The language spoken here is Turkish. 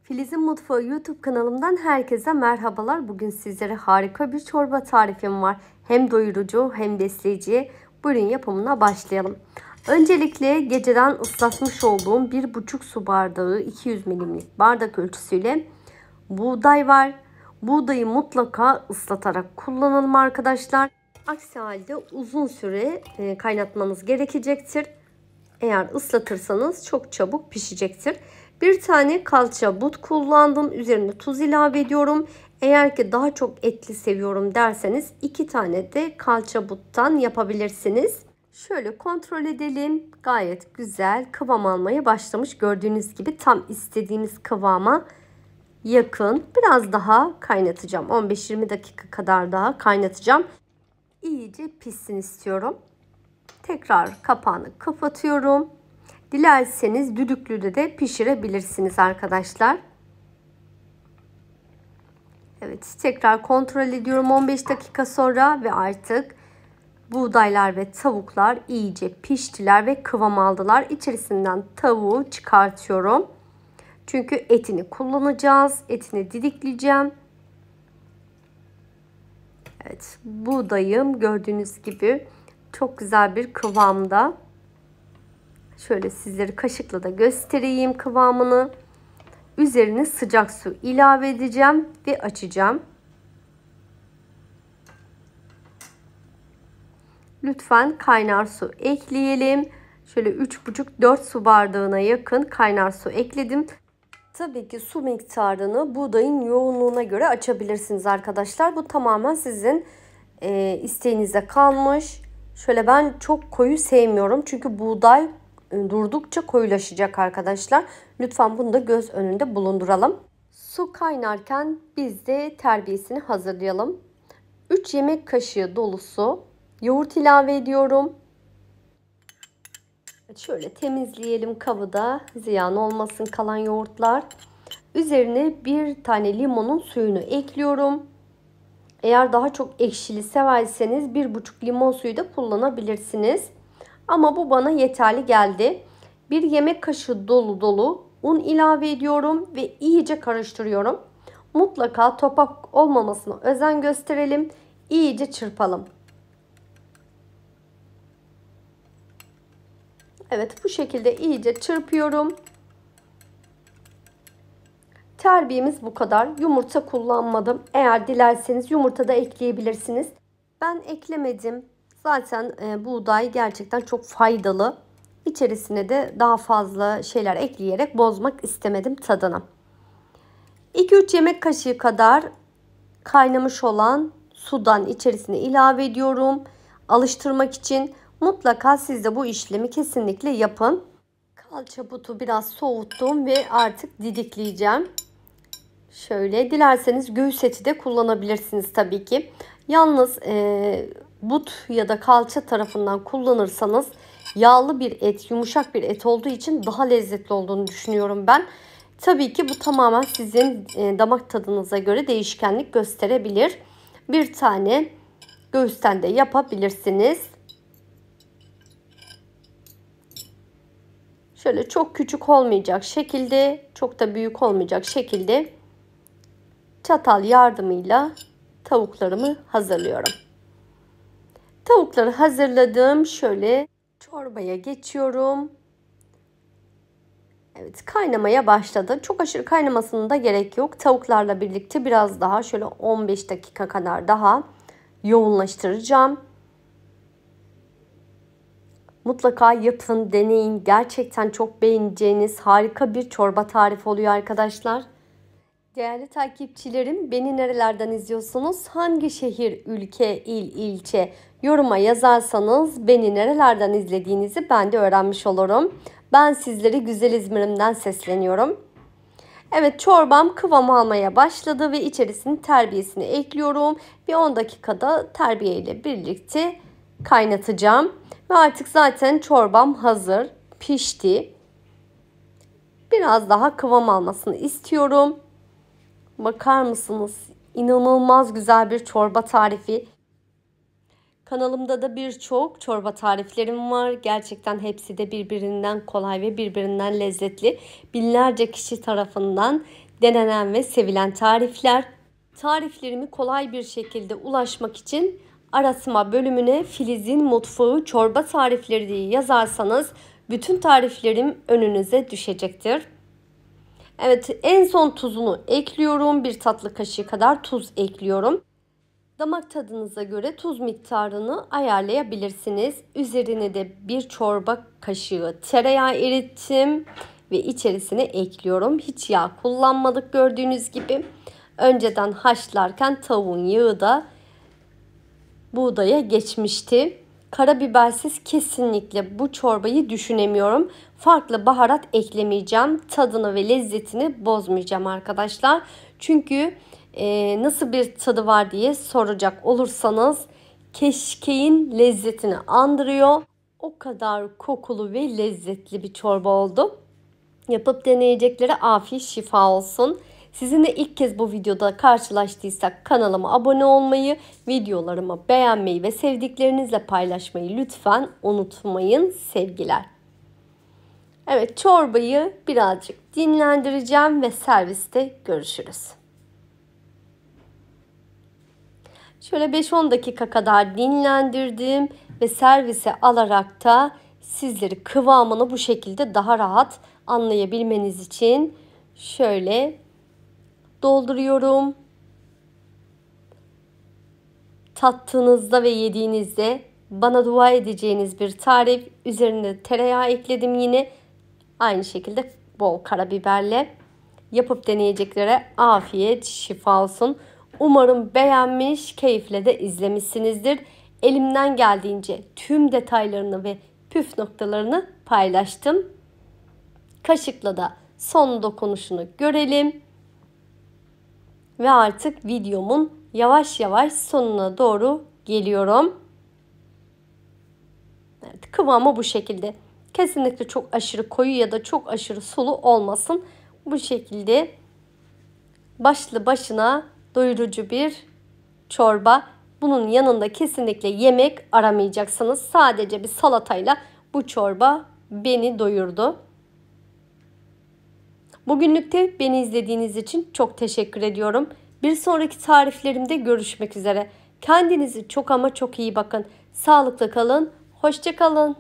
Filiz'in Mutfağı YouTube kanalımdan herkese merhabalar. Bugün sizlere harika bir çorba tarifim var. Hem doyurucu hem besleyici. Buyurun yapımına başlayalım. Öncelikle geceden ıslatmış olduğum 1,5 su bardağı 200 milimlik bardak ölçüsüyle buğday var. Buğdayı mutlaka ıslatarak kullanalım arkadaşlar. Aksi halde uzun süre kaynatmanız gerekecektir. Eğer ıslatırsanız çok çabuk pişecektir. Bir tane kalça but kullandım. Üzerine tuz ilave ediyorum. Eğer ki daha çok etli seviyorum derseniz 2 tane de kalça buttan yapabilirsiniz. Şöyle kontrol edelim. Gayet güzel kıvam almaya başlamış. Gördüğünüz gibi tam istediğimiz kıvama yakın. Biraz daha kaynatacağım. 15-20 dakika kadar daha kaynatacağım. İyice pişsin istiyorum. Tekrar kapağını kapatıyorum. Dilerseniz düdüklüde de pişirebilirsiniz arkadaşlar. Evet, tekrar kontrol ediyorum 15 dakika sonra ve artık buğdaylar ve tavuklar iyice piştiler ve kıvam aldılar. İçerisinden tavuğu çıkartıyorum. Çünkü etini kullanacağız. Etini didikleyeceğim. Evet, buğdayım gördüğünüz gibi çok güzel bir kıvamda. Şöyle sizlere kaşıkla da göstereyim kıvamını. Üzerine sıcak su ilave edeceğim ve açacağım. Lütfen kaynar su ekleyelim. Şöyle 3,5-4 su bardağına yakın kaynar su ekledim. Tabii ki su miktarını buğdayın yoğunluğuna göre açabilirsiniz arkadaşlar. Bu tamamen sizin isteğinize kalmış. Şöyle ben çok koyu sevmiyorum. Çünkü buğday durdukça koyulaşacak arkadaşlar. Lütfen bunu da göz önünde bulunduralım. Su kaynarken biz de terbiyesini hazırlayalım. 3 yemek kaşığı dolusu yoğurt ilave ediyorum. Şöyle temizleyelim kabı da ziyan olmasın kalan yoğurtlar. Üzerine bir tane limonun suyunu ekliyorum. Eğer daha çok ekşili severseniz 1,5 limon suyu da kullanabilirsiniz. Ama bu bana yeterli geldi. Bir yemek kaşığı dolu dolu un ilave ediyorum ve iyice karıştırıyorum. Mutlaka topak olmamasına özen gösterelim. İyice çırpalım. Evet, bu şekilde iyice çırpıyorum. Terbiyemiz bu kadar. Yumurta kullanmadım. Eğer dilerseniz yumurta da ekleyebilirsiniz. Ben eklemedim. Zaten buğday gerçekten çok faydalı. İçerisine de daha fazla şeyler ekleyerek bozmak istemedim tadını. 2-3 yemek kaşığı kadar kaynamış olan sudan içerisine ilave ediyorum. Alıştırmak için mutlaka siz de bu işlemi kesinlikle yapın. Kalça butu biraz soğuttum ve artık didikleyeceğim. Şöyle dilerseniz göğüs eti de kullanabilirsiniz tabii ki. Yalnız but ya da kalça tarafından kullanırsanız yağlı bir et, yumuşak bir et olduğu için daha lezzetli olduğunu düşünüyorum ben. Tabii ki bu tamamen sizin damak tadınıza göre değişkenlik gösterebilir. Bir tane göğüsten de yapabilirsiniz. Şöyle çok küçük olmayacak şekilde, çok da büyük olmayacak şekilde çatal yardımıyla tavuklarımı hazırlıyorum. Tavukları hazırladım. Şöyle çorbaya geçiyorum. Evet, kaynamaya başladı. Çok aşırı kaynamasına da gerek yok. Tavuklarla birlikte biraz daha şöyle 15 dakika kadar daha yoğunlaştıracağım. Mutlaka yapın, deneyin. Gerçekten çok beğeneceğiniz harika bir çorba tarifi oluyor arkadaşlar. Değerli takipçilerim, beni nerelerden izliyorsunuz? Hangi şehir, ülke, il, ilçe yoruma yazarsanız beni nerelerden izlediğinizi ben de öğrenmiş olurum. Ben sizlere güzel İzmir'imden sesleniyorum. Evet, çorbam kıvam almaya başladı ve içerisine terbiyesini ekliyorum. Bir 10 dakikada terbiye ile birlikte kaynatacağım. Ve artık zaten çorbam hazır, pişti. Biraz daha kıvam almasını istiyorum. Bakar mısınız? İnanılmaz güzel bir çorba tarifi. Kanalımda da birçok çorba tariflerim var. Gerçekten hepsi de birbirinden kolay ve birbirinden lezzetli. Binlerce kişi tarafından denenen ve sevilen tarifler. Tariflerimi kolay bir şekilde ulaşmak için arasma bölümüne Filiz'in Mutfağı çorba tarifleri diye yazarsanız bütün tariflerim önünüze düşecektir. Evet, en son tuzunu ekliyorum. 1 tatlı kaşığı kadar tuz ekliyorum. Damak tadınıza göre tuz miktarını ayarlayabilirsiniz. Üzerine de 1 çorba kaşığı tereyağı erittim ve içerisine ekliyorum. Hiç yağ kullanmadık gördüğünüz gibi. Önceden haşlarken tavuğun yağı da buğdaya geçmişti. Karabibersiz kesinlikle bu çorbayı düşünemiyorum. Farklı baharat eklemeyeceğim. Tadını ve lezzetini bozmayacağım arkadaşlar. Çünkü nasıl bir tadı var diye soracak olursanız keşkeğin lezzetini andırıyor. O kadar kokulu ve lezzetli bir çorba oldu. Yapıp deneyeceklere afiyet şifa olsun. Sizinle ilk kez bu videoda karşılaştıysak kanalıma abone olmayı, videolarımı beğenmeyi ve sevdiklerinizle paylaşmayı lütfen unutmayın sevgiler. Evet, çorbayı birazcık dinlendireceğim ve serviste görüşürüz. Şöyle 5-10 dakika kadar dinlendirdim ve servise alarak da sizleri kıvamını bu şekilde daha rahat anlayabilmeniz için şöyle dolduruyorum. Tattığınızda ve yediğinizde bana dua edeceğiniz bir tarif. Üzerine tereyağı ekledim yine. Aynı şekilde bol karabiberle. Yapıp deneyeceklere afiyet şifa olsun. Umarım beğenmiş, keyifle de izlemişsinizdir. Elimden geldiğince tüm detaylarını ve püf noktalarını paylaştım. Kaşıkla da son dokunuşunu görelim. Ve artık videomun yavaş yavaş sonuna doğru geliyorum. Evet, kıvamı bu şekilde. Kesinlikle çok aşırı koyu ya da çok aşırı sulu olmasın. Bu şekilde başlı başına doyurucu bir çorba. Bunun yanında kesinlikle yemek aramayacaksınız. Sadece bir salatayla bu çorba beni doyurdu. Bugünlük de beni izlediğiniz için çok teşekkür ediyorum. Bir sonraki tariflerimde görüşmek üzere. Kendinize çok ama çok iyi bakın. Sağlıklı kalın. Hoşça kalın.